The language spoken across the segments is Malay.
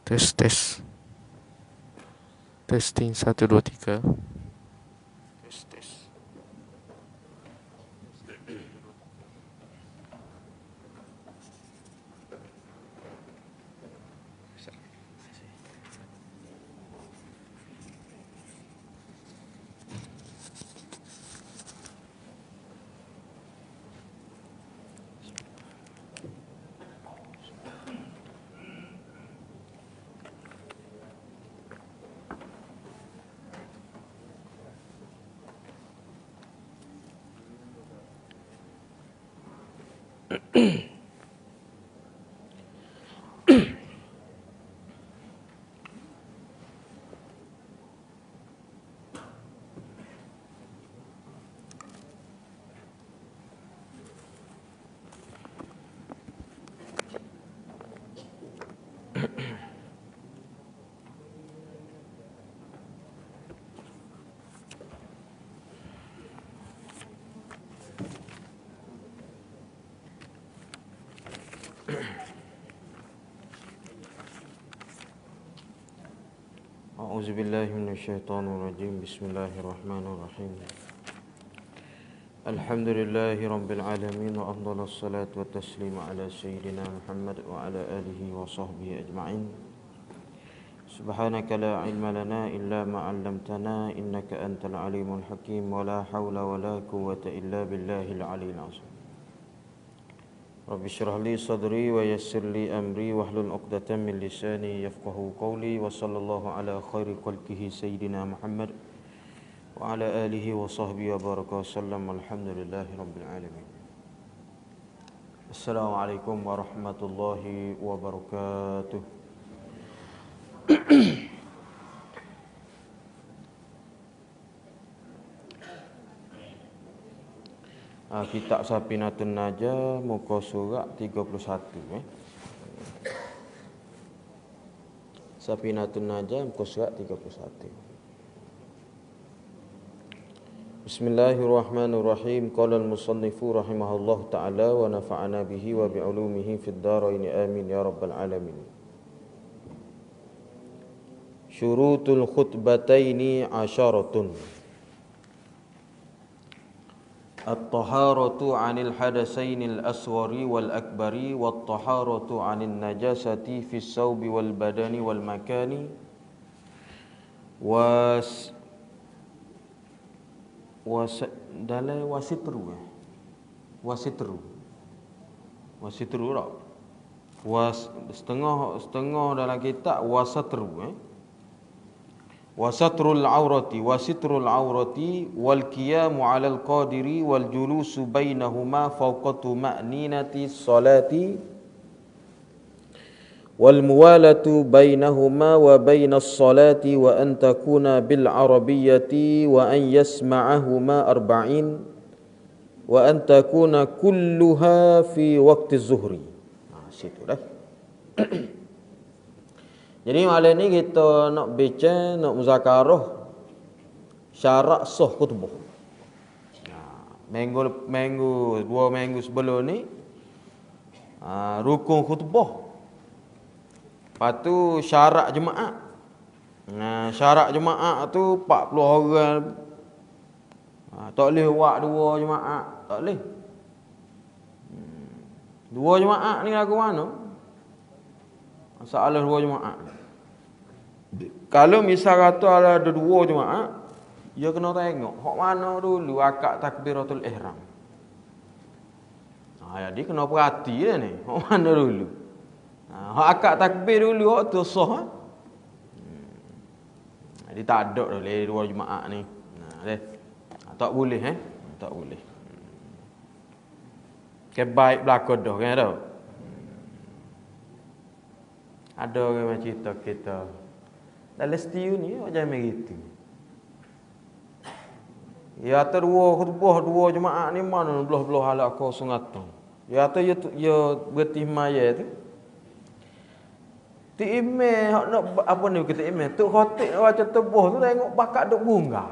Tes tes. Testing 1 2 3. Tes tes. A'udzubillahi minasyaitonirrajim. Bismillahirrahmanirrahim. Alhamdulillahi rabbil alamin wa afdhalus salatu wat taslimu ala sayyidina Muhammad wa ala alihi wa sahbihi ajma'in. Subhanaka la ilma lana illa ma 'allamtana innaka antal alimul hakim wa la haula wa la quwwata illa billahil aliyyil azim. Rabbi syrah li sadri wa yassir li amri wahlul 'uqdatam min lisani yafqahu qawli wa sallallahu ala khairi khalqihi sayyidina Muhammad wa ala alihi wa sahbihi wa baraka wasallam. Alhamdulillahi rabbil alamin. Assalamualaikum warahmatullahi wabarakatuh. Kitab Safinatun Najah, muka surat 31. Safinatun Najah, muka surat 31. Bismillahirrahmanirrahim. Qala al-musannifu rahimahullah ta'ala wa nafa'ana bihi wa bi'ulumihi fid dharain amin ya rabbal alamin. Syurutul khutbataini asyaratun. At-taharatu 'anil hadatsainil asghari wal akbari wat taharatu 'anin najasati fis saubi wal badani wal makani wasitru tak? Setengah dalam kitab wasatru wasatrul aurati wal qiyamu 'alal qadiri wal julusu bainahuma fawqatu ma'ninati salati wal muwalatu bainahuma wa bainas salati wa an takuna bil arabiyyati wa an yasma'ahuma arba'in wa an takuna kulluha fi waqti zuhri. Situ dah. Jadi malam ni kita nak baca, nak muzakarah syarat sah khutbah. Dua minggu sebelum ni rukun khutbah. Lepas tu syarat jemaah. Syarat jemaah tu 40 orang. Tak boleh buat dua jemaah, tak boleh. Dua jemaah ni lagu mana? Masalah dua jemaah. Kalau misal kata ada dua jemaah, dia kena tengok hak mana dulu akad takbiratul ihram. Jadi kena perhati dia ni, hak mana dulu. Hak akad takbir dulu hak tu sah. Jadi tak ada dah dua jemaah ni. Tak boleh tak boleh. Kebaik belakang dah kan dah. Ada orang macam cerita kita dalam setiu ni macam begitu. Ya atas dua khutbah dua jemaah ni mana belah-belah halak kau sungatan. Ya atas ya bertih maya tu. Ti email hak nak apa ni kita email tu khatib nak baca tebuh tu tengok bakat duk bunga.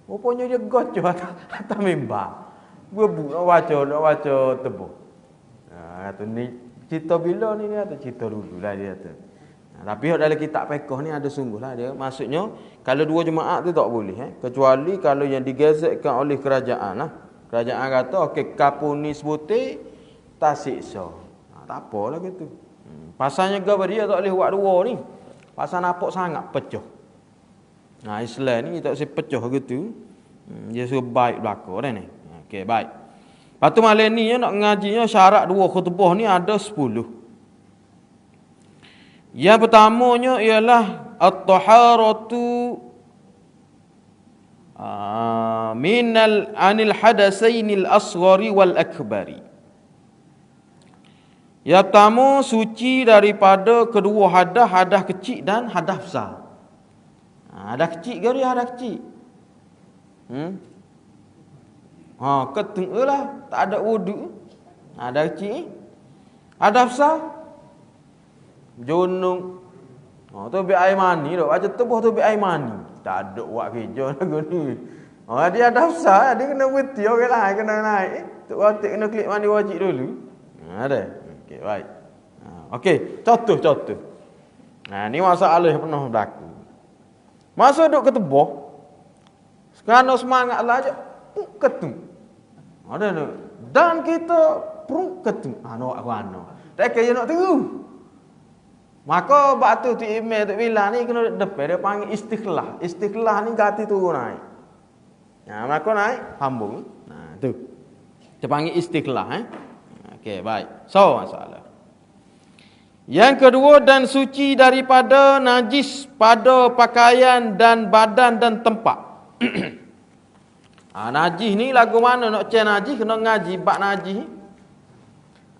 Rupanya dia gocoh atas mimbar. Bebu nak baca tebuh. Kata ni cerita bila ni dia cerita dulu lah dia tu. Tapi dalam kitab fiqh ni ada sungguhlah dia. Maksudnya kalau dua jemaah tu tak boleh kecuali kalau yang digazetkan oleh kerajaan lah. Kerajaan kata okey kapuni sebutir tak siksa. Tak apalah gitu. Pasalnya gapo dia tak boleh buat dua ni. Pasal nampak sangat pecah. Islam ni tak boleh pecah gitu. Dia suruh baik belaka dah ni. Okey baik. Lepas tu malam ni nak ngajinya syarat dua khutbah ni ada 10. Yang pertamanya ialah at-taharatu anil hadasainil asghari wal akbari. Yang pertama suci daripada kedua hadas kecil dan hadas besar. Hadas kecil ke dia hadas kecil? Ketenglah tak ada wudu. Hadas kecil. Hadas besar junung. Tu bi air mani dak. Baca tubuh tu bi air mani. Tak ada buat kerja lagu ni. Dia dah besar, dia kena berhenti orang lain kena naik. Tok Watik kena klik mandi wajib dulu. Ada. Okey, baik. Okey, contoh. Ni masalah yang pernah berlaku. Masa duduk ke tebah, sekarang semangatlah aja ketung. Ada ni. Dan kita perung ketung. Nak aku tak kaya nak teru. Maka batu tu email tu bilang ni kena depan dia panggil istiqlah. Istiqlah ni ganti turun naik. Maka naik hambung. Tu. Dia panggil istiqlah Okey, baik. So masalah. Yang kedua dan suci daripada najis pada pakaian dan badan dan tempat. Najis ni lagu mana nak cek najis kena ngaji bab najis.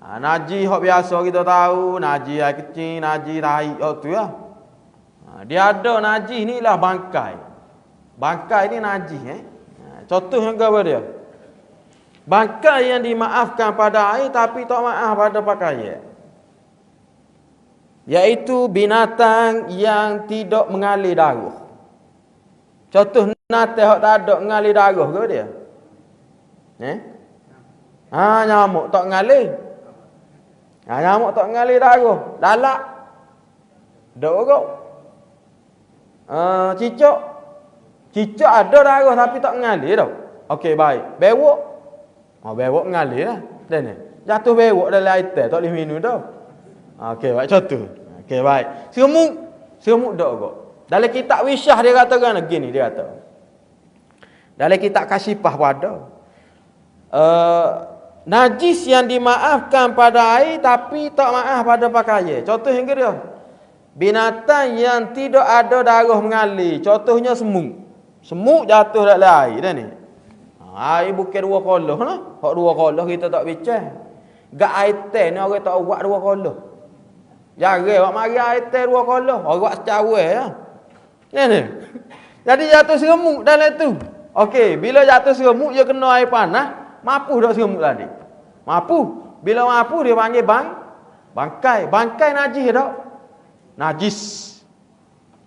Najis hok biasa kita tahu, najis air kecil, najis tahi tu lah. Dia ada najis ni lah bangkai. Bangkai ni najis Contoh yang apa dia? Bangkai yang dimaafkan pada air tapi tak maaf pada pakaian. Iaitu binatang yang tidak mengalir darah. Contoh binatang hok tak ada mengalir darah ke dia? Nyamuk tak mengalir. Nyamuk tak mengalir darah. Lalak. Dok ke? Cicak. Cicak ada darah tapi tak mengalir tau. Okey baik. Bewok. Bewok mengalir lah. Dan jatuh bewok dalam air teh tak boleh minum tau. Okey baik contoh. Okey baik. Semut dok ke? Dalam kitab Wisyah dia katakan gini dia kata. Dalam kitab Kasyifah pun ada. Najis yang dimaafkan pada air tapi tak maaf pada pakaian. Contoh yang kedua. Binatang yang tidak ada darah mengalir. Contohnya semut. Semut jatuh dalam air dah ni. Air bukan dua kolah lah. Hak dua kolah kita tak bincang. Gak air teh ni orang tak buat dua kolah. Jarang buat mari air teh dua kolah. Orang buat secawai lah. Ni. Jadi jatuh semut dalam tu. Okey, bila jatuh semut dia kena air panas. Mapu tak semut tadi? Mapu. Bila mapu dia panggil bangkai. Bangkai najis tak? Najis.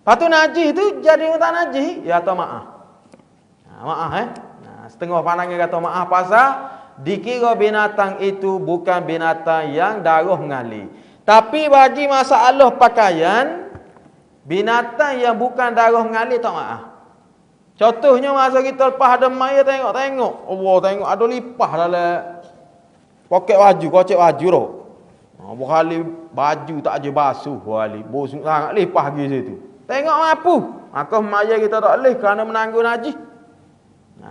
Lepas tu najis tu jadi tak najis. Ya atau maaf. Maaf setengah pandangan kata maaf pasal dikira binatang itu bukan binatang yang darah mengalir. Tapi bagi masalah pakaian, binatang yang bukan darah mengalir tak maaf. Contohnya masa kita lepas ada mai tengok. Allah tengok ada lipah dalam poket baju, kocek baju tu. Berkali baju tak aja basuh wali. Bosuk sangat lipah pergi situ. Tengok mampu. Maka maya kita tak boleh kerana menanggung najis.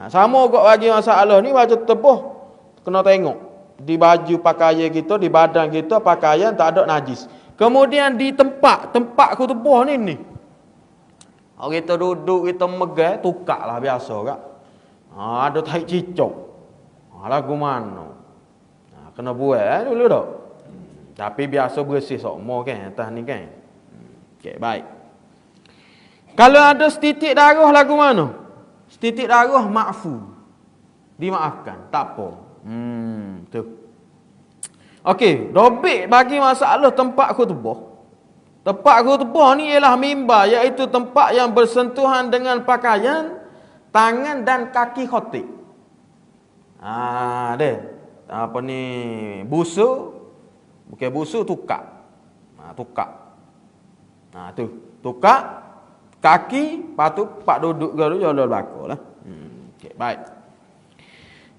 Sama kok bagi masalah ni baju tebuh. Kena tengok. Di baju pakaian kita, di badan kita pakaian tak ada najis. Kemudian di tempat khutbah ni. Kita duduk, kita megang, tukar lah biasa kak. Ada tahi cicok. Lagu mana? Kena buat dulu tak? Tapi biasa bersih sokmo kan, atas ni kan. Okay, baik. Kalau ada setitik darah lagu mana? Setitik darah ma'fu. Dimaafkan, tak apa. Tu. Okey, dobik bagi masalah tempat khutbah. Tempat khutbah ni ialah mimbar, iaitu tempat yang bersentuhan dengan pakaian, tangan dan kaki khotib. Apa ni? Busu. Bukan busu, tukar. Tukar. Tu. Tukar kaki, patu pak duduk garu jodoh belakolah. Okey, baik.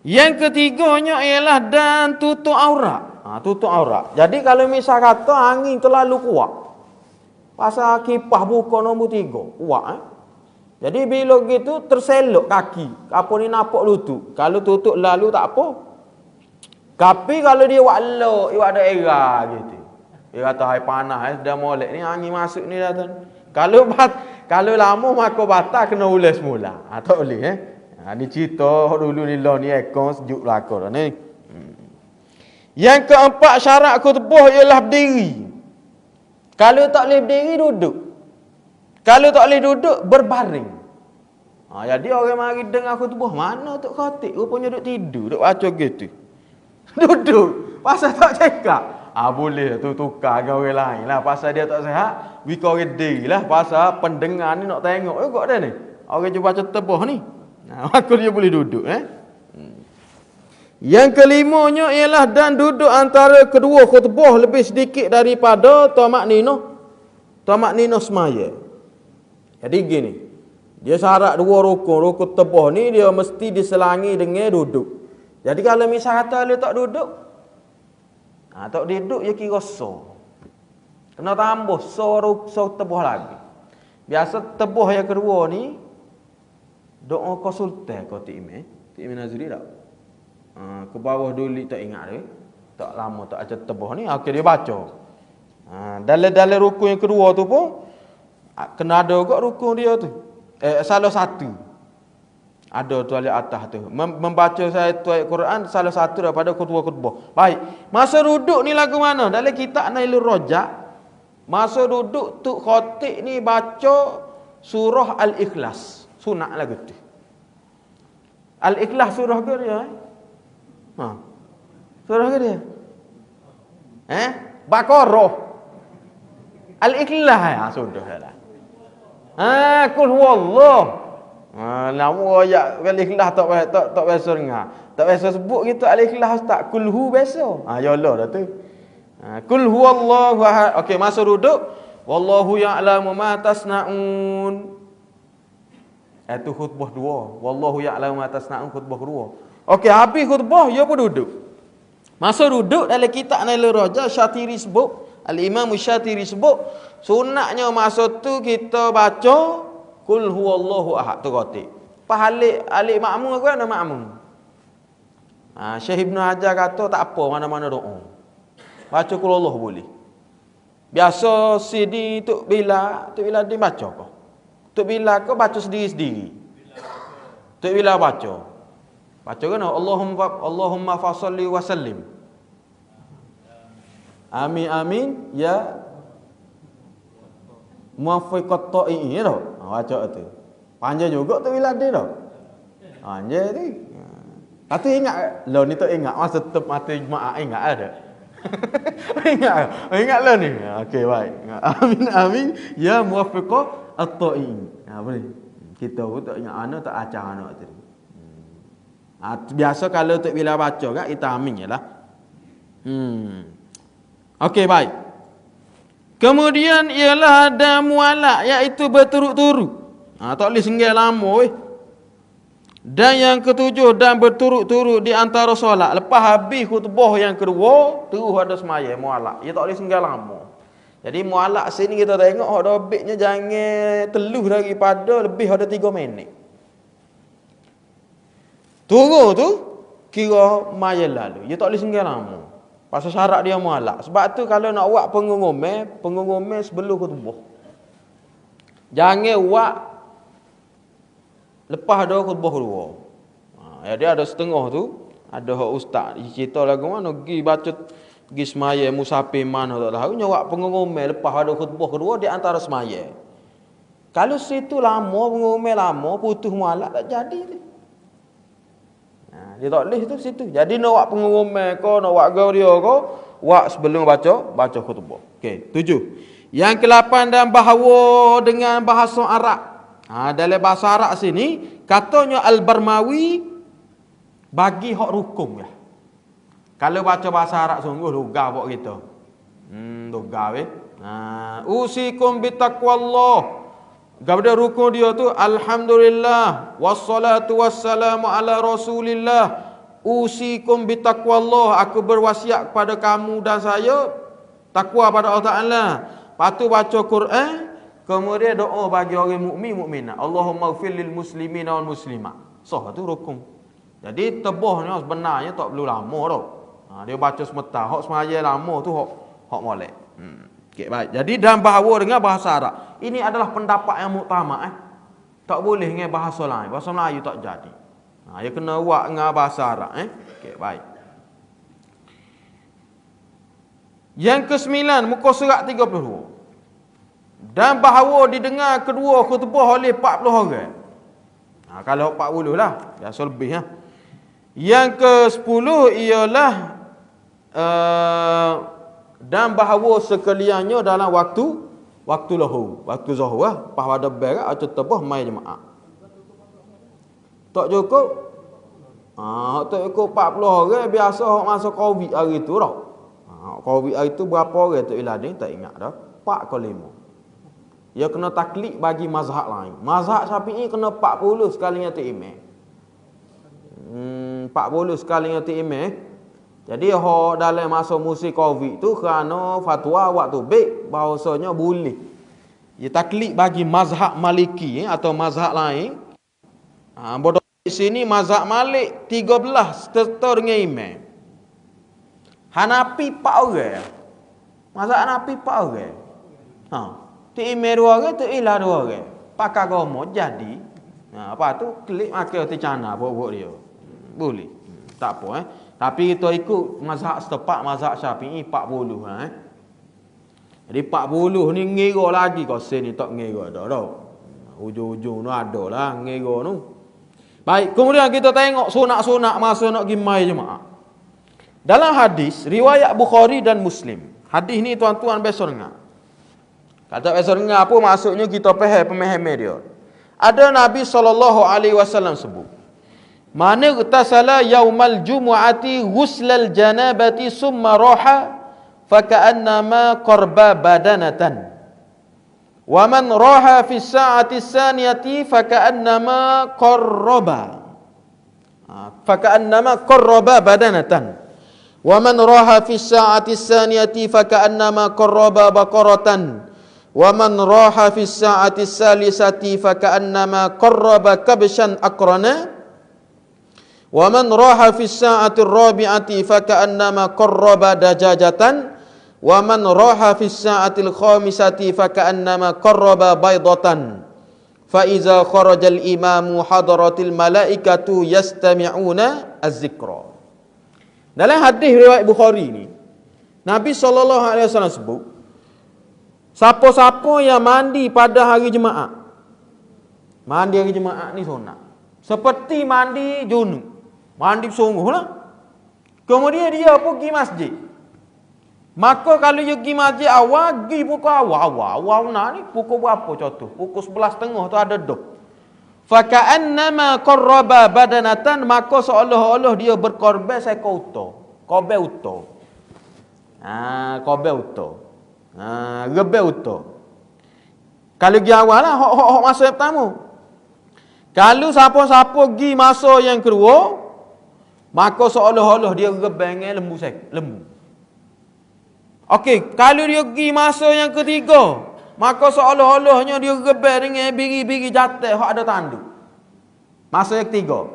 Yang ketiganya ialah dan tutup aurat. Tutup aurat. Jadi kalau misal kata angin terlalu kuat, pasal kipas buka nombor 3, kuat Jadi bila gitu terselok kaki, apa ni nampak lutut. Kalau tutup lalu tak apa. Tapi kalau dia buat elok, dia ada era gitu. Dia kata hai panas dah molek ni angin masuk ni dah tuan. Kalau lama maka batal kena ulas semula. Tak boleh ni cerita dulu ni lah ni ekor sejuk belakang ni. Yang keempat syarat khutbah ialah berdiri. Kalau tak boleh berdiri duduk. Kalau tak boleh duduk berbaring. Jadi orang mari dengar khutbah mana tok khatib rupanya duduk tidur, duduk baca gitu. Duduk pasal tak cakap. Boleh tu tukar dengan orang lain lah. Pasal dia tak sihat, wika orang dirilah. Pasal pendengar ni nak tengok juga dah ni. Orang cuba baca tebah ni. Maka dia boleh duduk Yang kelimanya ialah dan duduk antara kedua khutbah lebih sedikit daripada tamak nino semaya. Jadi gini. Dia syarat dua rukun tebah ni dia mesti diselangi dengan duduk. Jadi kalau misal kata dia tak duduk, tak duduk dia kira so. Kena tambah so tebah lagi. Biasa tebah yang kedua ni doa konsultan kau Tik Imam Nazri tak? Ke bawah dulu tak ingat dia. Tak lama tak ajar tebah ni, okey dia baca. Dalam rukun yang kedua tu pun kena ada juga rukun dia tu. Salah satu. Ada tu ayat atas tu. Membaca satu ayat Quran salah satu daripada khutbah. Baik. Masa duduk ni lagu mana? Dalam kitab Nailur Rajak, masa duduk tu khatib ni baca surah Al-Ikhlas. Sunat lagu tu. Al-Ikhlas surah ke dia? Surah ke dia? Baqarah. Al-Ikhlas sudahlah. Kul huwallah. Nama ayat Al-Ikhlas tak biasa dengar. Tak biasa sebut gitu Al-Ikhlas tak. Kul hu biasa. Ya Allah dah tu. Kul huwallahu ahad. Okey, masa duduk wallahu ya'lamu ma tasnaun. Itu khutbah 2. Wallahu ya'lamu ma tasnaun khutbah 2. Okey, habis khutbah dia pun duduk. Masa duduk dalam kitab Nailur Rajak Syatiri sebut, Al-Imam Syatiri sebut, sunatnya masa tu kita baca Kul huwallahu ahad tu khatib. Pahalik alik makmum aku ada makmum. Syekh Ibn Hajar kata tak apa mana-mana doa. Baca kul Allah boleh. Biasa sini Tok Bila dia baca kau. Tok Bila kau baca sendiri-sendiri. Tok Bila baca. Baca kan Allahumma fasalli wa sallim. Amin amin ya muwaffiqat ta'i'in tau. Baca tu. Panjang juga tu bila dia tau. Panjang tu. Tapi ingat lo ni tak ingat masa tetap mati jemaah ingat ada. Ingat lah ni. Okey baik. Amin amin ya muwaffiqat at-ta'i'in. Boleh. Kita pun tak ingat ana tak acah anak tu. Biasa kalau tak bila baca kan kita amin jelah. Okey baik. Kemudian ialah ada mualak iaitu berturut-turut. Tak boleh singgah lama weh. Dan yang ketujuh dan berturut-turut di antara solat. Lepas habis khutbah yang kedua, terus ada semaya mualak. Ia tak boleh singgah lama. Jadi mualak sini kita tengok hak dobitnya jangan teluh daripada lebih ada 3 minit. Turun tu kira maya lalu. Ia tak boleh singgah lama. Pasal syarat dia mualak. Sebab tu kalau nak buat pengumuman sebelum khutbah. Jangan buat lepas ada khutbah kedua. Jadi ada setengah tu, ada hak ustaz cerita lagu mana pergi baca pergi semaya musafir mana tak tahu nyawak pengumuman lepas ada khutbah kedua di antara semaya. Kalau situ lama pengumuman lama putus mualak tak jadi tu. Dia tak boleh tu situ. Jadi nak buat pengumuman kau, nak buat gauria kau, buat sebelum baca khutbah. Okey, 7. Yang ke-8 dan bahawa dengan bahasa Arab. Dalam bahasa Arab sini katanya Al-Barmawi bagi hak rukun ya. Kalau baca bahasa Arab sungguh lugah buat kita. Doga weh. Usikum bitaqwallah. Kepada rukun dia tu alhamdulillah wassalatu wassalamu ala rasulillah. Usikum bitaqwallah, aku berwasiat kepada kamu dan saya takwa pada Allah Taala. Lepas tu baca Quran, kemudian doa bagi orang mukmin mukminat. Allahumma ighfir lil muslimina wal muslimat. Tu rukun. Jadi tebahnya sebenarnya tak perlu lama tau. Dia baca sebentar, hak semaya lama tu hak molek. Okay, baik. Jadi dalam bahawa dengan bahasa Arab. Ini adalah pendapat yang muktamad. Tak boleh dengan bahasa lain. Bahasa Melayu tak jadi. Dia kena buat dengan bahasa Arab. Okay, baik. Yang ke-9, muka surat 32. Dan bahawa didengar kedua khutbah oleh 40 orang. Kalau 40 lah. Biasa lebih. Yang ke-10 ialah dan bahawa sekaliannya dalam waktu lohur, waktu zuhur pas pada berak atau tebah mai jemaah. Tak cukup. Tak cukup 40 orang biasa hok masuk Covid hari tu dah. Covid hari tu berapa orang tu iladin tak ingat dah. 4 ke 5. Dia kena taklid bagi mazhab lain. Mazhab Syafi'i kena 40 sekali yang imam. 40 sekali yang imam. Jadi dalam masa musim Covid tu kerana fatwa waktu baik bahawasanya boleh. Ia taklid bagi mazhab Maliki atau mazhab lain. Bodoh di sini mazhab Malik 13 serta dengan imam. Hanafi 4 orang. Mazhab Hanafi 4 orang. Tu imam 2 orang, tu ilah 2 orang. Pakar agama jadi. Apa tu klik makan roti cana buat dia. Boleh. Tak apa Tapi kita ikut mazhab setempat, mazhab Syafi'i 40 Jadi 40 ni ngira lagi kau sini tak ngira dah tau. Ujung-ujung tu ada lah ngira tu. Baik, kemudian kita tengok sunat-sunat masa nak pergi mai jemaah. Dalam hadis riwayat Bukhari dan Muslim. Hadis ni tuan-tuan biasa dengar. Kata biasa dengar apa maksudnya kita faham pemahaman dia. Ada Nabi SAW sebut, Man igtasala yaumal jumu'ati ghuslal janabati summa raha faka'annama qarba badanatan. Wa man raha fi sa'ati saniyati faka'annama qarraba badanatan. Wa man raha fi sa'ati saniyati faka'annama qarraba baqaratan. Wa man raha fi sa'ati salisati faka'annama qarraba kabshan aqrana. Wa man raha fi sa'ati ar-rabi'ati faka'annama qarraba dajajatan. Wa man raha fi sa'ati al-khamisati faka'annama qarraba baydatan. Fa iza kharaja al-imamu hadaratil malaikatu yastami'una az-zikra. Dalam hadis riwayat Bukhari ni, Nabi SAW sebut, siapa-siapa yang mandi pada hari Jumaat. Mandi hari Jumaat ni sunat. Seperti mandi junub. Mandi sungguh lah. Kemudian dia pergi masjid. Maka kalau dia pergi masjid awal, pergi pukul awal nak ni pukul berapa contoh? Pukul 11.30 tu ada dah. Faka'annama qarraba badanatan, maka seolah-olah dia berkorban seekor unta. Korban unta. Korban unta. Rebel unta. Kalau pergi awal lah, hok masa yang pertama. Kalau siapa-siapa pergi masa yang kedua, maka seolah-olah dia rebel dengan lembu. Okey, kalau dia pergi masa yang ketiga, maka seolah-olahnya dia rebel dengan biri-biri jatuh hak ada tanduk. Masa yang ketiga.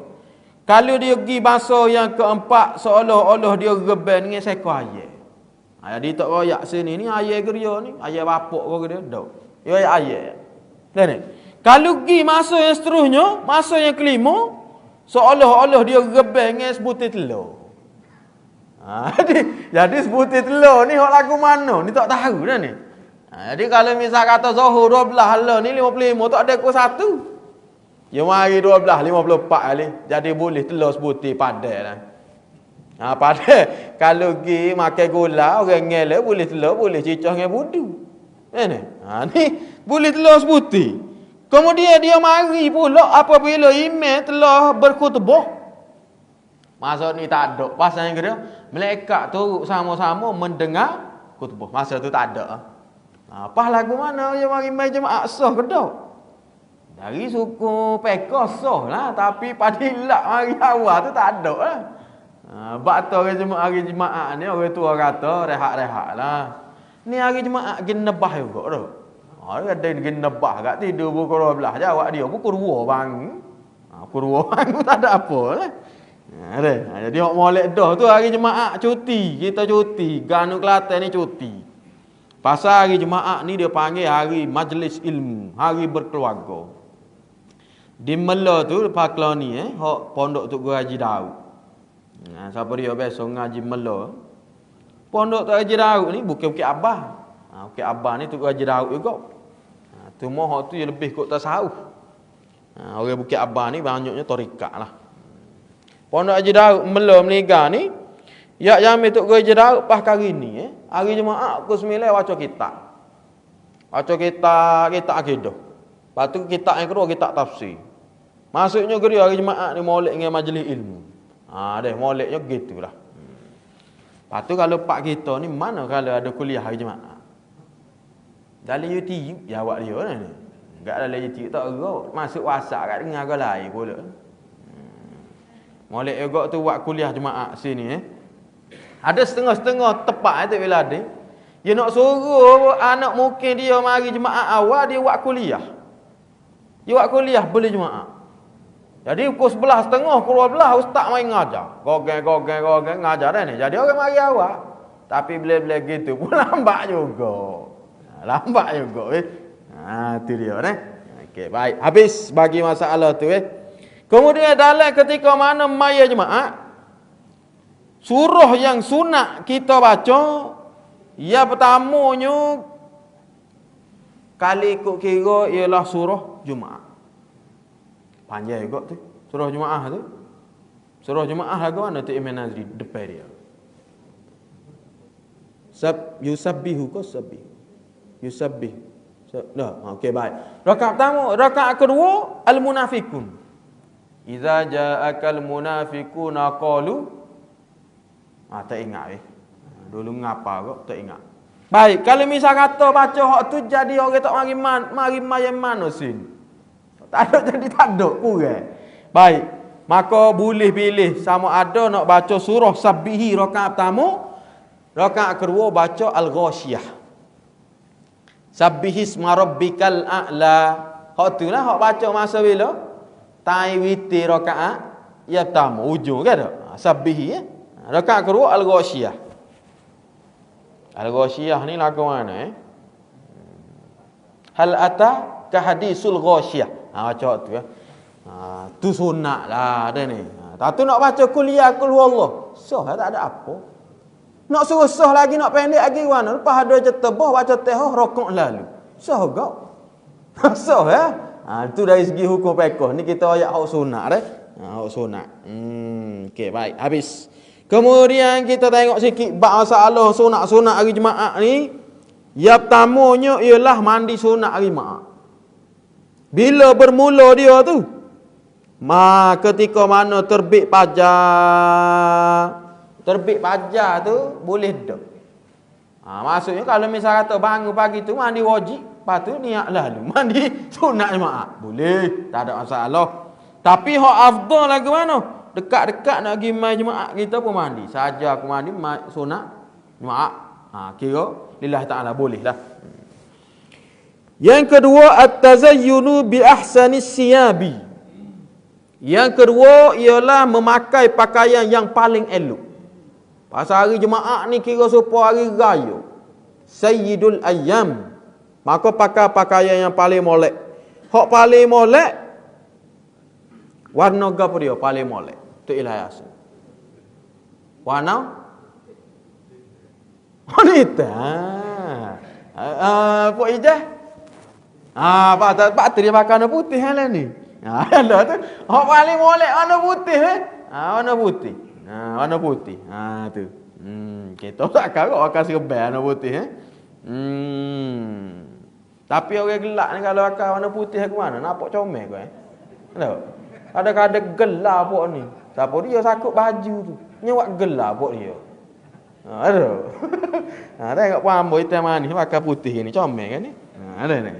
Kalau dia pergi masa yang keempat, seolah-olah dia rebel dengan seekor ayam. Jadi tak royak sini ni ayam ke dia ni? Ayam bapak ke dia? Tak. Dia ayam. Tengok. Kalau pergi masa yang seterusnya, masa yang kelima, seolah-olah dia rebel dengan sebutir telur. Jadi sebutir telur ni hak lagu mana? Ni tak tahu dah ni. Jadi kalau misal kata Zuhur 12 lah ni 55 tak ada ku 1. Dia mari 12 54 kali. Jadi boleh telur sebutir padan lah. Padan kalau pergi makan gula orang ngel boleh telur boleh cicah dengan budu. Ni boleh telur sebutir. Kemudian dia mari pula apabila imam telah berkhutbah. Maksud ni tak ada. Pasal yang kedua, malaikat turut sama-sama mendengar khutbah. Masa tu tak ada. Pas lagu mana yang mari mai jemaah sah ke dak? Dari suku Pekah sah lah, tapi pada ilak mari awal tu tak ada lah. Bak tu hari jemaah ni orang tua kata rehat-rehat lah. Ni hari jemaah gin nebah juga tu. Ada gin nebah kat tidur pukul 12 jawab dia pukul 2 bang. Pukul 2 bang tak ada apa lah. Jadi hok molek dah tu hari jemaah cuti, kita cuti. Ganu Kelantan ni cuti. Pasal hari jemaah ni dia panggil hari majlis ilmu, hari berkeluarga. Di Mela tu lepas ni hok pondok Tok Guru Haji Daud. Siapa dia biasa ngaji Mela. Pondok Tok Haji Daud ni bukan Bukit Abah. Bukit Abah ni Tok Guru Haji Daud juga. Tu moh tu yang lebih kot tasawuf. Orang Bukit Abah ni banyaknya tarikat lah. Pondok Haji Daud Mela Meniga ni ya jamil Tok Guru Haji Daud pas kali ni hari Jumaat pukul 9 baca kitab. Baca kitab akidah. Lepas tu kitab yang kedua kitab tafsir. Maksudnya geria hari Jumaat ni molek dengan majlis ilmu. Deh moleknya gitulah. Lepas tu kalau pak kita ni mana kalau ada kuliah hari Jumaat? Dalam YouTube jawab dia ni. Enggak dalam YouTube tak erot. Masuk WhatsApp kat dengar ke lain pula. Molek juga tu buat kuliah Jumaat sini Ada setengah-setengah tepat tu bila ada. Dia nak suruh anak mungkin dia mari Jumaat awal dia buat kuliah. Dia buat kuliah beli Jumaat. Jadi pukul 11.30 pukul 12 ustaz main ngajar. Gogeng ngajar dah ni. Jadi orang mari awal. Tapi bila-bila gitu pun lambat juga. Lambat juga tu dia Okey, baik. Habis bagi masalah tu Kemudian dalam ketika mana maya jemaah, surah yang sunat kita baca, yang pertamanya kali ikut kira ialah surah Jumaat. Panjang juga tu, surah Jumaat tu. Surah Jumaat lagu mana tu Imam Nazri depan dia. Yusabbihu ko sabbih. Yusabbih. Dah, okey baik. Rakaat pertama, rakaat kedua al-munafiqun. Iza ja'akal munafiquna qalu tak ingat dulu ngapa kok tak ingat. Baik, kalau misal kata baca hak tu jadi orang tak mari mayan manusin. Tak ada jadi tak ada kurang. Baik, maka boleh pilih sama ada nak baca surah Sabbihi rakaat pertama, rakaat kedua baca Al-Ghasyiyah. Sabbihisma rabbikal a'la. Hak tu lah hak baca masa bila tai witir rakaat ya pertama ujung kan tak? Sabbihi rakaat kedua Al-Ghasyiyah. Al-Ghasyiyah ni lagu mana Hal ata ka hadisul ghasyiyah. Baca tu tu sunat lah ada ni. Tak tu nak baca kuliah kul huwallah. Sah tak ada apa. Nak suruh sah lagi nak pendek lagi mana? Lepas ada je tebah baca tehah rakaat lalu. Sah gak. Sah itu dari segi hukum fiqh. Ni kita ayat hak sunat hak sunat. Okey, baik. Habis. Kemudian kita tengok sikit bab masalah sunat-sunat hari Jumaat ni. Yang pertamanya ialah mandi sunat hari Jumaat. Bila bermula dia tu? Ketika mana terbit fajar. Terbit fajar tu boleh dah. Maksudnya kalau misal kata bangun pagi tu mandi wajib, lepas tu niat lalu mandi sunat Jumaat. Boleh, tak ada masalah. Tapi hak afdal lagi mana? Dekat-dekat nak pergi mai Jumaat kita pun mandi. Saja aku mandi sunat Jumaat. Kira lillahi ta'ala boleh lah. Yang kedua at-tazayyunu bi ahsanis siyabi. Yang kedua ialah memakai pakaian yang paling elok. Pasal hari Jumaat ni kira supaya hari raya. Sayyidul ayyam. Maka pakai pakaian yang paling molek. Hak paling molek warna apa dia paling molek? Tu Ilahi Yasin. Warna wanita. Pok Ijah. Pak tu dia pakai warna putih lah ni. Lah tu. Hak paling molek warna putih warna putih. Warna putih. Tu. Kita tak kau akan serban warna putih Tapi orang gelap ni kalau akan warna putih ke mana? Nampak comel kau Tahu? Kadang-kadang gelap pok ni. Siapa dia sakut baju tu. Nyawak gelap pok dia. Ada. Tengok pamboi hitam manis pakai putih ni, comel kan ni. Ada ni.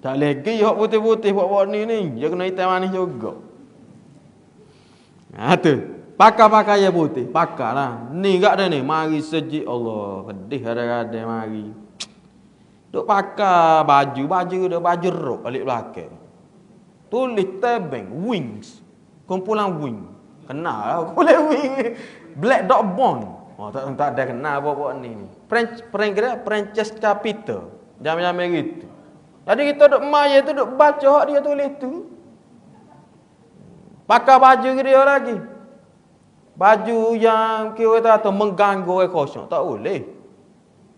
Tak lagi hok putih-putih buat ni dia kena hitam manis juga. Tu. Pakai yang putih, pakailah. Ni gak dah ni, mari sejik Allah. Pedih ada mari. Duk pakai baju dah rok balik belakang. Tulis tebeng wings. Kumpulan wing. Kenal lah kumpulan wing. Black Dog Bond. Oh tak ada kenal buat ni. Francesca Peter. Jam-jam gitu. Jadi kita duk maya tu duk baca hak dia tulis tu. Pakai baju dia lagi. Baju yang kira tu mengganggu orang kosong. Tak boleh.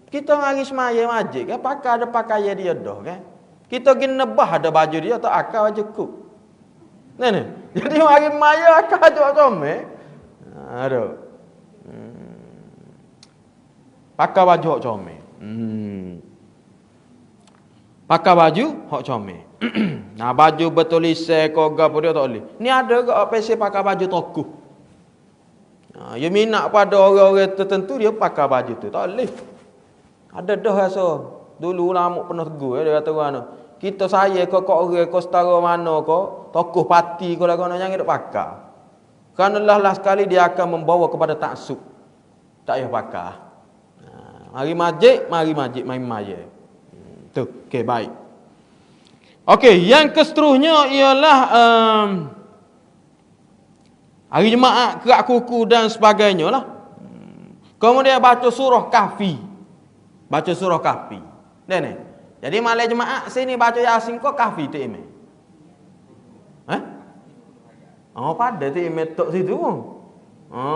Kita hari semaya majik kan pakai ada pakaian dia dah kan. Kita pergi nebah ada baju dia tak akal baju kuk. Ni. Jadi hari maya akal tu comel. Aduh. Pakai baju hok comel. Pakai baju hok comel. Nah baju bertulisan kau gapo dia tak boleh. Ni ada ke PC pakai baju tokuh. Ya minat pada orang-orang tertentu dia pakai baju tu. Tak boleh. Ada dah rasa. Dulu lama pernah tegur dia kata mana. Kita saya kau orang kau setara mana kau tokoh parti kau lagu nak jangan duk pakai. Kerana lah sekali dia akan membawa kepada taksub. Tak payah pakai. Mari majik, main maya. Tu, okey baik. Okey, yang keseterusnya ialah hari Jumaat, kerak kuku dan sebagainya lah. Kemudian baca surah Kahfi. Baca surah Kahfi. Ni. Jadi malam Jumaat sini baca Yasin kau Kahfi tu imam. Oh pada tu imam tok situ pun.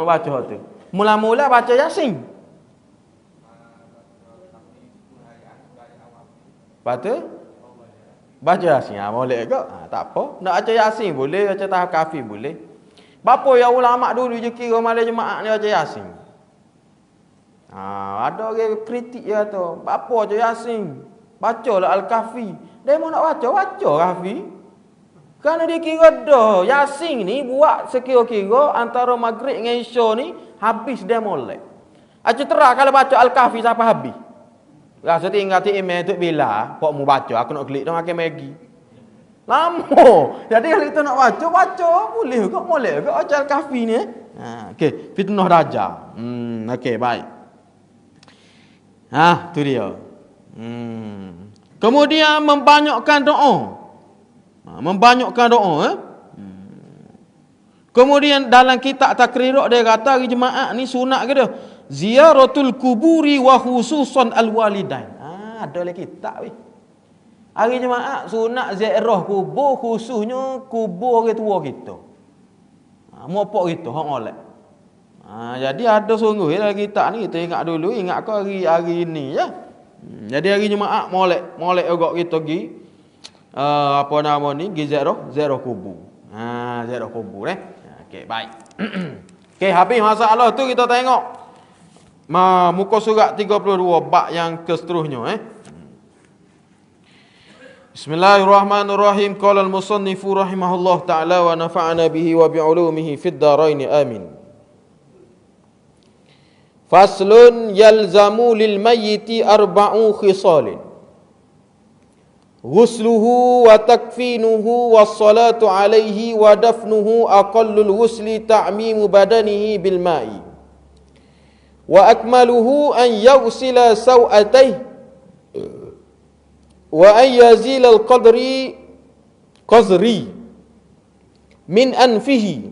Baca tu. Mula-mula baca Yasin. Lepas tu baca Yasin. Boleh ke? Tak apa. Nak baca Yasin boleh, baca tahap Kahfi boleh. Bapa yang ulama dulu je kira malam Jumaat ni baca Yasin. Ada orang kritik dia tu. Bapa baca Yasin. Bacalah Al-Kahfi. Dia mau nak baca Kahfi. Kerana dia kira dah Yasin ni buat sekira-kira antara Maghrib dengan Isya ni habis dia molek. Acu terang kalau baca Al-Kahfi sampai habis. Rasa tinggal ti email tu bila pok mu baca aku nak klik dah makan Maggi. Lama. Jadi kalau kita nak baca boleh ke molek ke baca Al-Kahfi ni okey, fitnah dajjal. Okey baik. Tu dia. Kemudian membanyakkan doa. Membanyakkan doa. Kemudian dalam kitab Takrirat dia kata hari Jumaat ni sunat ke dia? Ziyaratul kuburi wa khususan al-walidain. Ada lagi kitab weh. Hari Jumaat sunat ziarah kubur khususnya kubur orang tua kita. Mopok kita hak molek. Jadi ada sungguh dalam kitab ni kita ingat dulu, ingat ke hari ini ya. Jadi hari Jumaat molek juga kita pergi apa nama ni pergi ziarah kubur. Ziarah kubur okey baik. Okey habis masalah tu kita tengok muka surat 32 bab yang keseterusnya Bismillahirrahmanirrahim. Qala al-musannifu rahimahullah ta'ala wa nafa'ana bihi wa bi'ulumihi fid dharain amin. Faslun yalzamu lil mayyiti arba'u khisalin. Ghusluhu wa takfinuhu was salatu alaihi wa dafnuhu aqallul ghusli ta'mimu badanihi bil ma'i. Wa akmaluhu an yaghsila saw'atayhi wa an yazila al-qadri min anfihi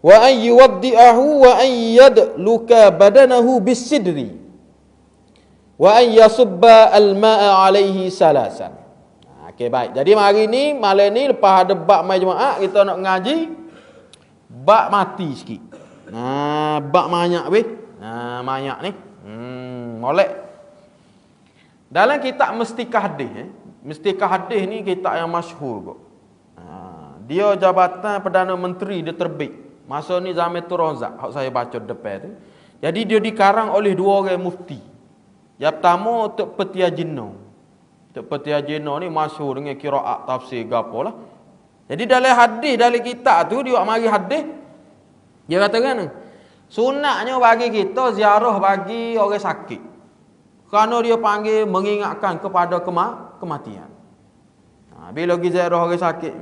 wa an yuwaddi'ahu wa an yadluka badanahu bis-sidri wa an yasubba al-ma'a alaihi salasan. Okey baik. Jadi hari ni malam ni lepas ada bab mai Jumaat kita nak ngaji bab mati sikit. Bab banyak weh. Banyak ni. Molek. Dalam kitab Mestikah Hadis Mestikah Hadis ni kitab yang masyhur kok. Dia Jabatan Perdana Menteri dia terbit. Masa ni zaman Tun Razak, hak saya baca depan tu. Jadi dia dikarang oleh dua orang mufti. Yang pertama Tok Petia Jino. Tok Petia Jino ni masyhur dengan qiraat tafsir gapo lah. Jadi dalam hadis dalam kitab tu dia mari hadis dia kata kan Sunatnya bagi kita ziarah bagi orang sakit. Kerana dia panggil mengingatkan kepada kematian. Bila pergi ziarah orang sakit,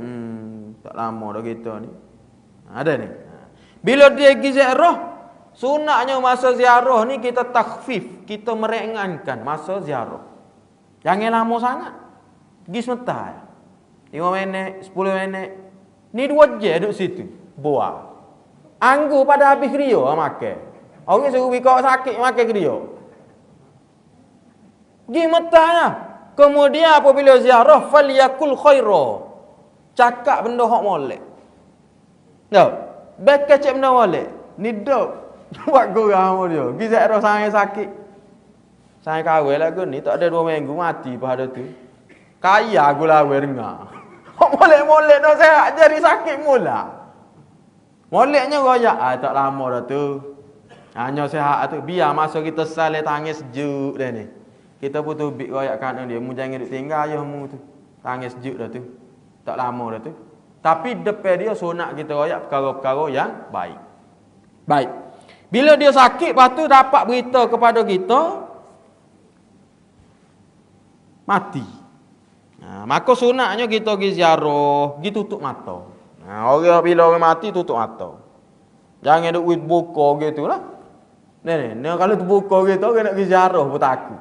tak lama dah kita ni. Ada ni. Bila dia pergi ziarah, sunatnya masa ziarah ni kita takhfif, kita meringankan masa ziarah. Jangan lama sangat. Pergi sebentar. 5 minit, 10 minit. Ni 2 jam duduk situ. Buat. Anggur pada habis kriya makan. Orang suruh pergi sakit makan kriya. Pergi metahnya. Kemudian apabila ziarah falyakul khaira. Cakap benda hak molek. Tahu? Baik cakap benda molek. Ni dok. Buat gurau dia. Pergi ziarah sangat sakit. Saya kahwin lagu ni tak ada 2 minggu mati pada tu. Kaya aku lawe dengar. Hak molek-molek dah sehat jadi sakit mula. Moleknya royak, tak lama dah tu. Hanya sehat tu. Biar masa kita salih tangis sejuk dah ni. Kita pun tu bik royak kanan dia. Mu jangan duk tinggal ayahmu tu. Tangis sejuk dah tu. Tak lama dah tu. Tapi depan dia sunat kita royak perkara-perkara yang baik. Baik. Bila dia sakit, lepas tu dapat berita kepada kita, mati. Maka sunatnya kita pergi ziarah, pergi tutup mata. Orang bila orang mati tutup mata. Jangan duk buka gitulah. Ni kalau terbuka gitu orang nak pergi ziarah pun takut.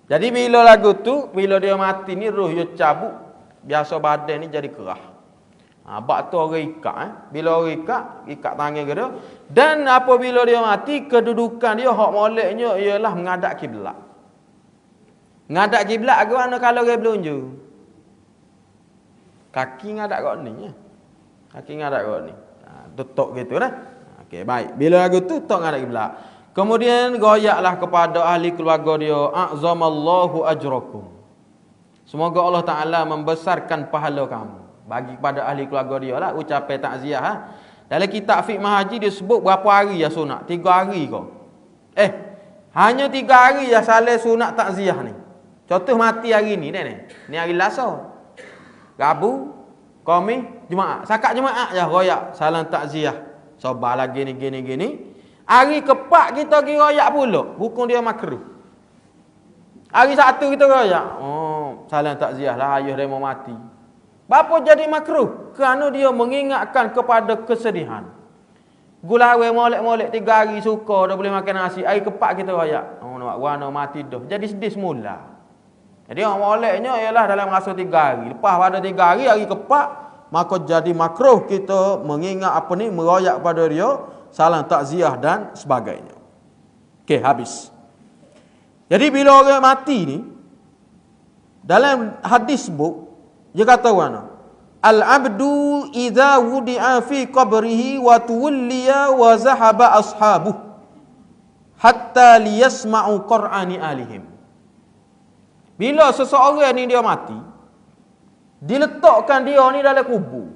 Jadi bila lagu tu, bila dia mati ni roh dia cabut, biasa badan ni jadi kerah. Bab tu orang ikat Bila orang ikat tangan ke dia. Dan apabila dia mati, kedudukan dia hak moleknya ialah menghadap kiblat. Menghadap kiblat ke mana kalau orang belunju? Kaki ngadap kat ni ya. Kaki ngadap kat ni. Tutup gitu dah. Okey, baik. Bila lagu tu tok ngadap kiblat. Kemudian goyaklah kepada ahli keluarga dia, a'zamallahu ajrakum. Semoga Allah Taala membesarkan pahala kamu. Bagi kepada ahli keluarga dia lah ucapan takziah. Dalam kitab fiqh haji dia sebut berapa hari ya sunat? 3 hari ke? Hanya 3 hari ya saleh sunat takziah ni. Contoh mati hari ni ni. Ni hari Selasa. Rabu, Khamis, Jumaat. Sakat Jumaat je royak salam takziah. Sabar lagi ni gini. Hari keempat kita pergi royak pula. Hukum dia makruh. Hari Sabtu kita royak. Salam takziah lah ayah dia mau mati. Bapa jadi makruh? Kerana dia mengingatkan kepada kesedihan. Gulawe molek-molek 3 hari suka dah boleh makan nasi. Hari keempat kita royak. Nak warna mati dah. Jadi sedih semula. Jadi orang moleknya ialah dalam masa 3 hari. Lepas pada 3 hari, hari keempat, maka jadi makruh kita mengingat meroyak pada dia, salam takziah dan sebagainya. Okey, habis. Jadi bila orang mati ni, dalam hadis sebut, dia kata mana? Al-abdu idza wudi'a fi qabrihi wa tuwliya wa zahaba ashabuh hatta liyasma'u qur'ani alihim. Bila seseorang ni dia mati, diletakkan dia ni dalam kubur.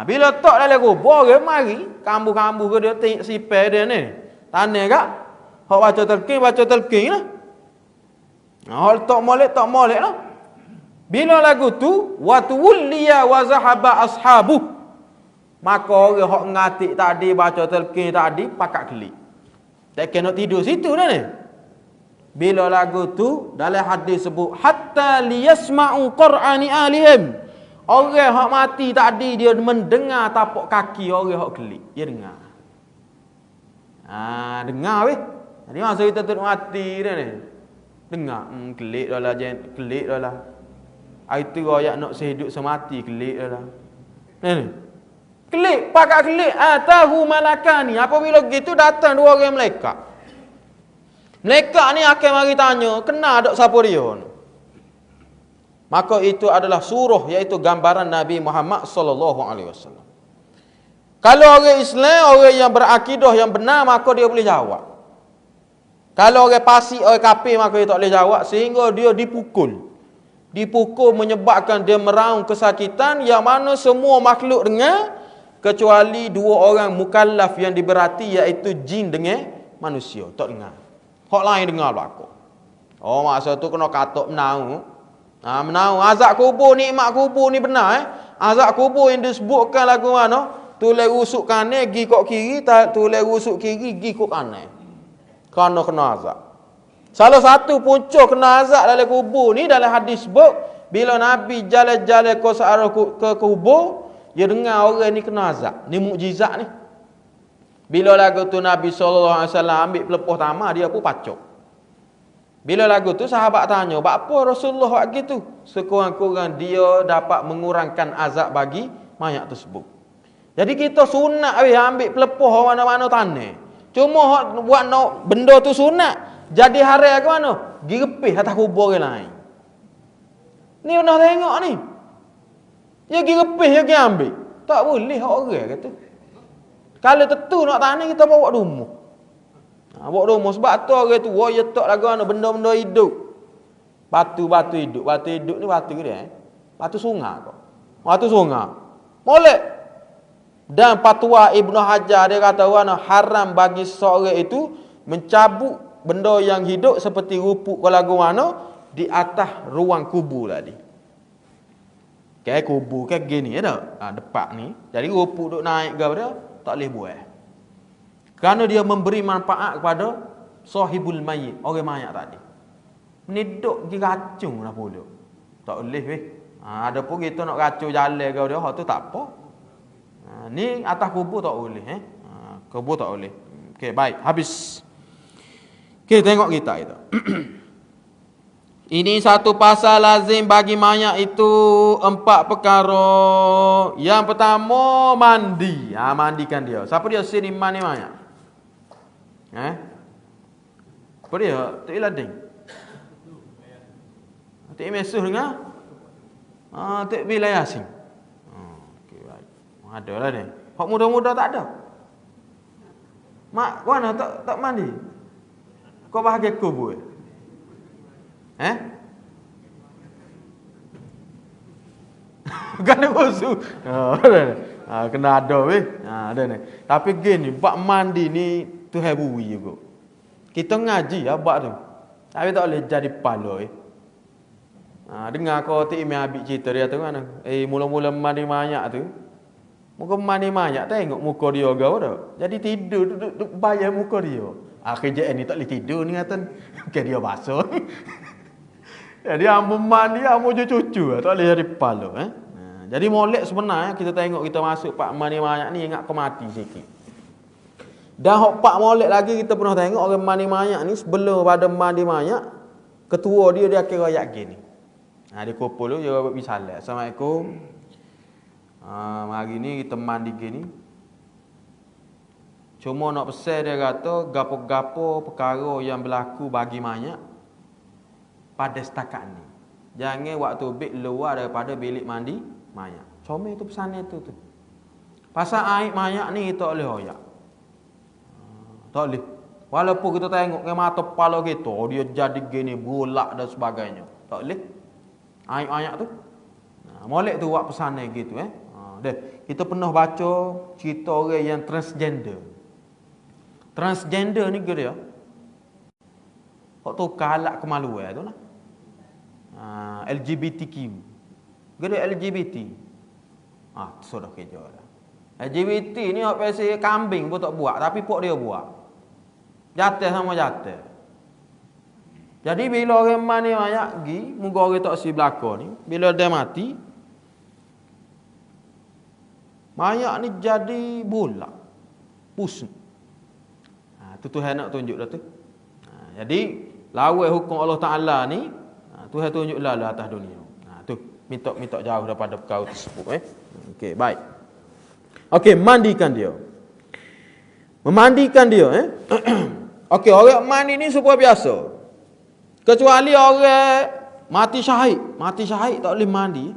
Bila letak dalam kubur, orang mari, kambu-kambu ke dia tengok sipar dia ni. Tanah kak, hak baca telkin lah. Hak tak molek lah. Bila lagu tu, wa tuwliya wa zahaba ashabuh, maka orang hak ngatik tadi, baca telkin tadi, pakak kelik. Tak kena tidur situ dah ni. Bila lagu tu dalam hadis sebut hatta liyasma'u qur'ani alihim. Orang hak mati tadi dia mendengar tapak kaki orang hak kelik. Dia dengar. Dengar weh. Jadi masa kita tu mati dah ni. Dengar, kelik dah lah, kelik dah lah. Itu royak nak sehidup semati, kelik dah lah. Ni. Kelik, pakak kelik, atahu malakani. Apabila begitu datang 2 orang malaikat. Malaikat ni akan mari tanya, kena tak siapa dia? Maka itu adalah surah, iaitu gambaran Nabi Muhammad sallallahu alaihi wasallam. Kalau orang Islam, orang yang berakidah yang benar, maka dia boleh jawab. Kalau orang fasik, orang kafir, maka dia tak boleh jawab sehingga dia dipukul. Dipukul menyebabkan dia meraung kesakitan yang mana semua makhluk dengar kecuali 2 orang mukallaf yang diberati, iaitu jin dengan manusia. Tak dengar. Hak lain dengar belaka. Masa tu kena katuk menau. Menau azab kubur, nikmat kubur ni benar Azab kubur yang disebutkan lagu mana? Tulis rusuk kanan gi kok kiri, tulis rusuk kiri gi kok kanan. Kerana kena azab. Salah satu punca kena azab dalam kubur ni dalam hadis sebut bila Nabi jalan-jalan ke kubur, dia dengar orang ni kena azab. Ni mukjizat ni. Bila lagu tu Nabi SAW ambil pelepuh tamar, dia pun pacok. Bila lagu tu sahabat tanya, apa Rasulullah buat gitu? Sekurang-kurang dia dapat mengurangkan azab bagi mayat tersebut. Jadi kita sunat ambil pelepuh mana-mana tanah. Cuma buat benda tu sunat, jadi haram ke mana? Girepih atas kubur orang lain. Ni pernah tengok ni. Dia girepih dia pergi ambil. Tak boleh orang kata. Kalau tentu nak tanah kita bawa rumah. Bawa rumah sebab tu orang tu dia tak lagu ana benda-benda hidup. Batu-batu hidup. Batu hidup ni batu ke dia? Batu sungai kok. Batu sungai. Molek. Dan fatwa Ibnu Hajar dia kata haram bagi seorang itu mencabut benda yang hidup seperti rupuk ke lagu mana di atas ruang kubur tadi. Kayak kubur kayak gini ada depan ni. Jadi rupuk duk naik ke dia tak boleh buat. Kerana dia memberi manfaat kepada sahibul mayit, orang mayat tadi. Meniduk pergi racun lah pula. Tak boleh weh. Ada pun kita nak racun jalan ke dia, hak tu tak apa. Ni atas kubur tak boleh kubur tak boleh. Okey, baik, habis. Okey, tengok kita itu. Ini satu pasal lazim bagi mayat itu 4 perkara. Yang pertama mandi. Mandikan dia. Siapa dia sini mandi mayat? Apa dia? Tak ilading. Tak mesuh dengar? Tak bila yasin. Okey, baik. Ada lah ni. Hak muda-muda tak ada. Mak, kau mana tak mandi? Kau bahagia kubur. Kena khusus. Kena ada weh. Ada ni. Tapi gini, bab mandi ni Tuhan bui juga. Kita ngaji bab tu. Tapi tak boleh jadi pala dengar kau Tok Imam habis cerita dia tu mana. Mula-mula mandi mayat tu. Muka mandi mayat tengok muka dia gau dah. Jadi tidur duduk bayar muka dia. Kerjaan ni tak boleh tidur ni kata. Dia basah. Jadi ambo mandi ambo cucu tak boleh jadi pala Jadi molek sebenarnya kita tengok kita masuk pak mandi mayat ni ingat kau mati sikit. Dan hok pak molek lagi kita pernah tengok orang mandi mayat ni sebelum pada mandi mayat ketua dia kira ayat gini. Dia kumpul dia buat bisalah. Assalamualaikum. Hari ni kita mandi gini. Cuma nak pesan dia kata gapo-gapo perkara yang berlaku bagi mayat pada setakat ni. Jangan waktu bik luar daripada bilik mandi mayat. Comel tu pesan itu tu. Pasal air mayat ni kita boleh hoyak. Tak boleh. Walaupun kita tengok ke mata kepala kita, dia jadi gini bulak dan sebagainya. Tak boleh. Air mayat tu. Molek tu buat pesan gitu kita pernah baca cerita orang yang transgender. Transgender ni dia. Kok tu kalak kemaluan tu lah. LGBTQ. Gede LGBT. Sudah kerja lah. LGBT ni apa sih kambing pun tak buat, tapi pok dia buat. Jatuh sama jatuh. Jadi bila orang mandi mayat pergi, muka orang tak si belakang ni, bila dia mati, mayat ni jadi bulat, pusing. Tu Tuhan nak tunjuk dah tu. Jadi lawan hukum Allah Taala ni, Tuhan tunjuk lah atas dunia. Tu minta jauh daripada perkara tersebut. Okey, baik. Okey, mandikan dia. Memandikan dia. Okey, orang mandi ni supaya biasa. Kecuali orang mati syahid. Mati syahid tak boleh mandi.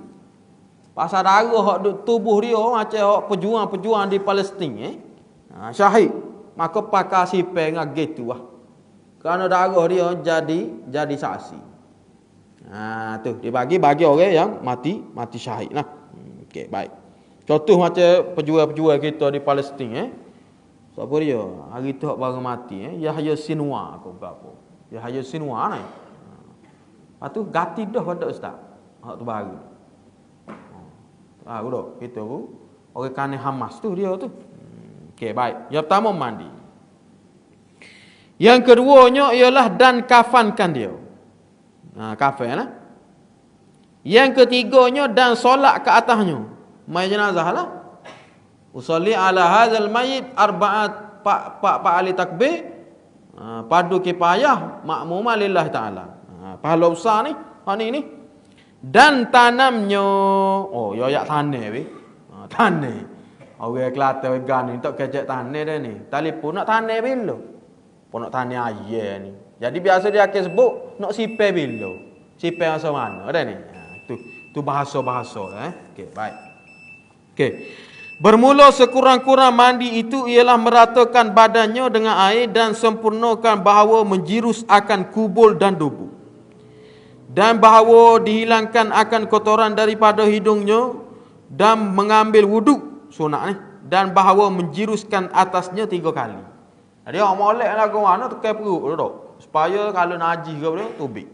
Pasal darah hak tubuh dia macam hak pejuang-pejuang di Palestin. Syahid. Maka pakai sipeng dengan gitu lah. Kerana darah dia jadi saksi. Tu dibagi orang yang mati syahid lah. Okey, baik. Contoh macam pejuang-pejuang kita di Palestin. Siapa dia? Hari tu hak baru mati. Yahya Sinwar ke apa? Yahya Sinwar ni. Lepas tu gati dah pada ustaz. Hak tu baru. Tahu dah. Kita Orang kane Hamas tu dia tu. Okey, baik. Yang pertama mandi. Yang keduanya ialah dan kafankan dia. Kafan lah. Yang ketiganya dan solat ke atasnya. Mai jenazah lah. Usolli ala hadzal mayyit arba'at pak ali takbir. Padu kifayah makmumah lillah taala. Pahala besar ni. Ni. Dan tanamnya. Oh, yo yak tanah weh. Tanah. Orang Kelantan orang Gan ni tak kecek tanah dah ni. Telefon nak tanah bila? Pun nak tanah ayah ni. Jadi biasa dia akan sebut nak sipai bila. Sipai masa mana dah ni. Tu bahasa-bahasa Okey, baik. Okey. Bermula sekurang-kurang mandi itu ialah meratakan badannya dengan air dan sempurnakan bahawa menjirus akan kubul dan debu. Dan bahawa dihilangkan akan kotoran daripada hidungnya dan mengambil wuduk sunat ni, dan bahawa menjiruskan atasnya 3 kali. Jadi orang molek lagu mana tekan perut tu supaya kalau najis ke boleh tubik.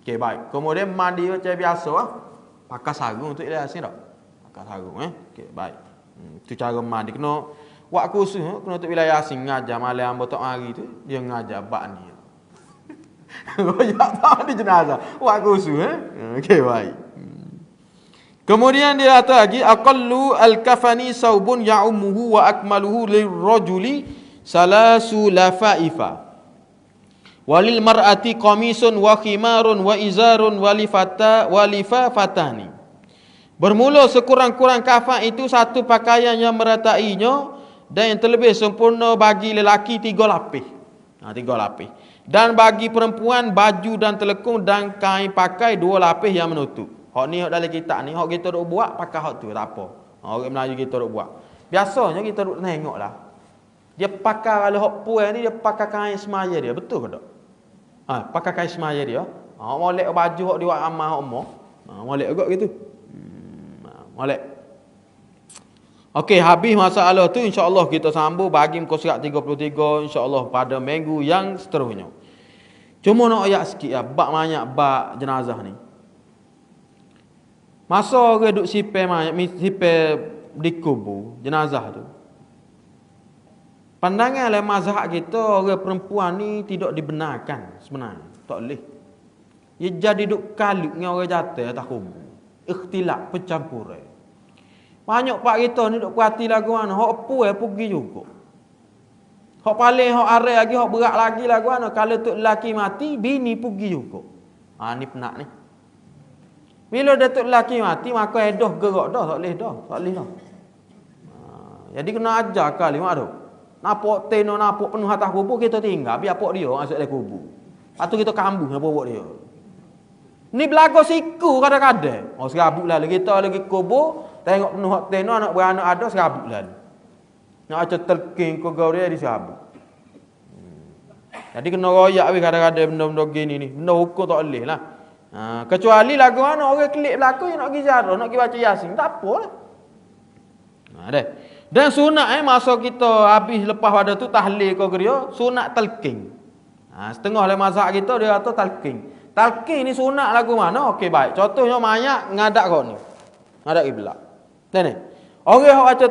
Okey, baik. Kemudian mandi macam biasa pakai sarung untuk Yasin tak? Pakai sarung Okey, baik. Itu cara mandi. Kena buat khusus kena untuk wilayah Yasin ngajar malam botok hari tu dia ngajar bab ni. Royak tak di jenazah. Buat khusus Okey, baik. Kemudian dia kata lagi aqallu al-kafani saubun ya'umuhu wa akmaluhu lirrajuli salasu lafaifa. Walil mar'ati qamisun wa khimarun wa izarun walifafatani. Bermula sekurang-kurang kafan itu satu pakaian yang meratainya dan yang terlebih sempurna bagi lelaki 3 lapis. 3 lapis. Dan bagi perempuan baju dan telekung dan kain pakai 2 lapis yang menutup. Hak ni hak dalam kitab ni, hak kita duk buat pakai hak tu, tak apa. Orang Melayu kita duk buat. Biasanya kita duk tengoklah. Dia pakai kalau hak puan ni dia pakai kain semaya dia, betul ke tak? Pakai kain semaya dia. Hak molek baju hak dia buat amal hak umur. Molek juga gitu. Molek. Okey, habis masalah tu insya-Allah kita sambung bagi muka surat 33 insya-Allah pada minggu yang seterusnya. Cuma nak ayat sikit bab banyak bab jenazah ni. Masa orang duk sipai di kubur jenazah tu. Pandangan oleh mazhab kita orang perempuan ni tidak dibenarkan sebenarnya. Tak boleh. Ia jadi duk kalut dengan orang jatuh atas kubur. Ikhtilaf pencampuran. Banyak pak kita ni duk perhati lagu mana. Hak puai pergi juga. Hak paling hak are lagi, hak berat lagi lagu mana. Kalau tok lelaki mati, bini pergi juga. Ni penak ni. Bila datuk lelaki mati, maka edah gerak dah, tak boleh dah. Jadi kena ajar kali mak tu. Nampak teno, nampak penuh atas kubur, kita tinggal. Biar pok dia masuk dalam kubur. Lepas tu kita kambuh dengan pok dia. Ni berlaku siku kadang-kadang. Serabut lalu. Kita lagi kubur, tengok penuh teno, anak beranak ada, serabut lalu. Nak macam terking ke gau dia, diserabut. Jadi kena royak kadang-kadang benda-benda gini ni. Benda hukum tak boleh lah. Kecuali lagu mana orang klik belakang yang nak pergi ziarah, nak pergi baca Yasin, tak apalah. Dan sunat masa kita habis lepas pada tu tahlil ke geria, sunat talqin. Setengah oleh mazhab kita dia kata talqin. Talqin ni sunat lagu mana? Okey, baik. Contohnya mayat ngadak kau ni. Ngadak kiblat. Ni. Orang baca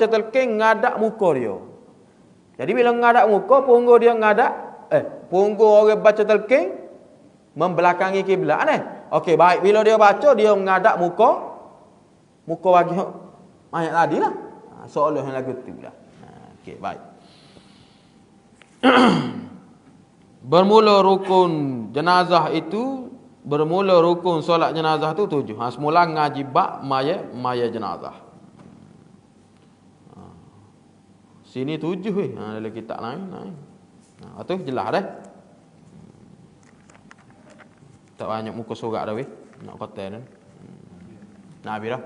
talqin, ngadak muka dia. Jadi bila ngadak muka, punggung dia ngadak punggung orang baca talqin membelakangi kiblat Okey, baik. Bila dia baca, dia mengadap muka bagi mayat tadi lah. Seolah yang lagu tu lah. Okey, baik. Bermula rukun jenazah itu, bermula rukun solat jenazah tu 7. Semula ngaji bab mayat jenazah. Sini 7 dalam kitab lain. Itu jelas dah. Tak banyak muka surat dah nak khotel ni. Nak habis dah.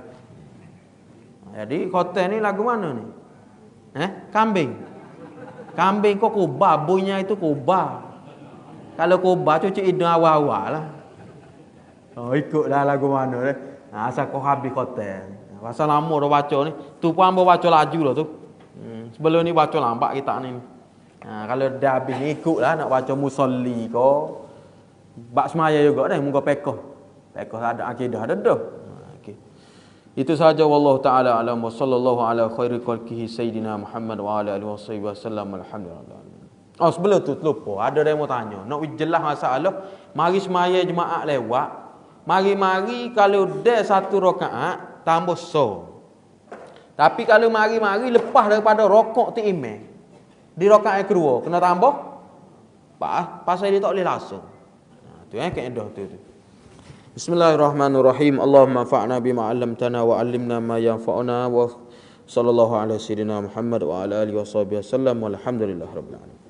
Jadi khotel ni lagu mana ni? Kambing. Kambing kok kubah, bunyinya itu kubah. Kalau kubah cuci hidung awal-awal lah. Ikutlah lagu mana dah. Asal kau habis khotel. Pasal lama dah baca ni. Tu pun hamba baca laju dah tu. Sebelum ni baca lambat kita ni. Kalau dah habis ni ikutlah nak baca musalli kau. Bak semaya juga dah muka pekoh. Pekoh ada akidah ada dah. Okey. Itu sahaja, wallahu taala alam, wa sallallahu ala khairi khalqihi sayyidina Muhammad wa ala alihi wasallam. Alhamdulillah. Oh, sebelum tu lupa, ada yang mau tanya. Nak jelas masalah, mari semaya jemaah lewat. Mari-mari kalau dah satu rakaat tambah so. Tapi kalau mari-mari lepas daripada rokok tu imam, di rakaat yang kedua kena tambah pasal dia tak boleh langsung. Tu kaedah tu. Bismillahirrahmanirrahim. Allahumma anfa'na bima 'allamtana wa 'allimna ma yanfa'una wa sallallahu ala sayyidina Muhammad wa ala alihi wasallam walhamdulillahirabbil alamin.